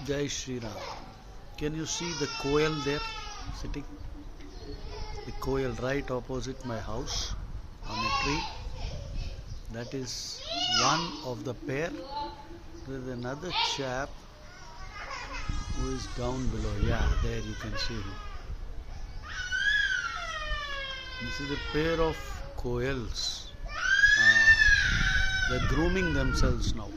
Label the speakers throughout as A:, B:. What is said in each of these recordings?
A: Jai Shri Ram. Can you see the koel there sitting? The koel right opposite my house on a tree. That is one of the pair. There is another chap who is down below. Yeah, there you can see him. This is a pair of koels. They're grooming themselves now.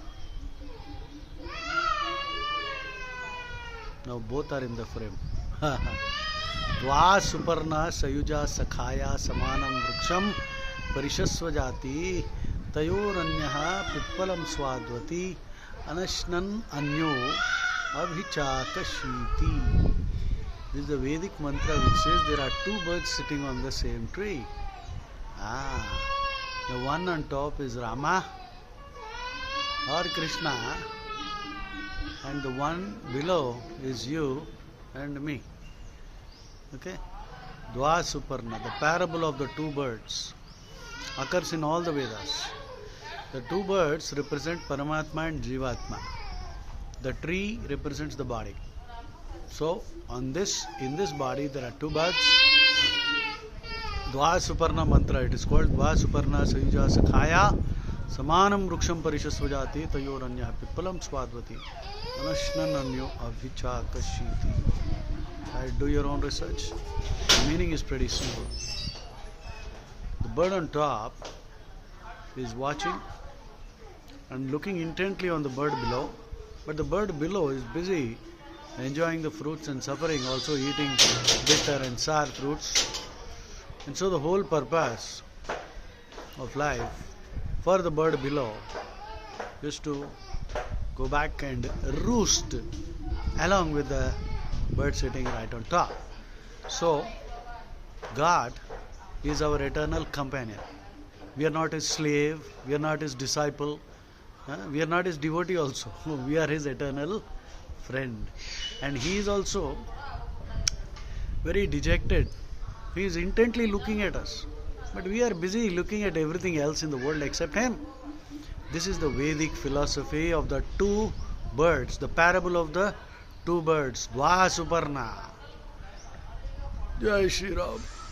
A: Now both are in the frame. Dva suparna sayuja sakhaya samanam vruksham parishasva jati tayoranyaha pitpalam swadvati anashnan anyo abhichakashiti. This is the Vedic mantra which says there are two birds sitting on the same tree. The one on top is Rama or Krishna, and the one below is you and me. Okay? Dva Suparna, the parable of the two birds, occurs in all the Vedas. The two birds represent Paramatma and Jivatma. The tree represents the body. So, in this body there are two birds. Dva Suparna mantra, it is called Dva Suparna Sayuja Sakhaya Samanam Vruksham Parishasvajati Tayoranya Pippalam Swadvati Anashnananyo Abhichakashiti. Do your own research. The meaning is pretty simple. The bird on top is watching and looking intently on the bird below, but the bird below is busy enjoying the fruits and suffering, also eating bitter and sour fruits. And so the whole purpose of life for the bird below is to go back and roost along with the bird sitting right on top. So God is our eternal companion. We are not his slave, we are not his disciple, we are not his devotee also. We are his eternal friend. And he is also very dejected. He is intently looking at us. But we are busy looking at everything else in the world except him. This is the Vedic philosophy of the two birds, the parable of the two birds. Dva Suparna. Jai Shri Ram.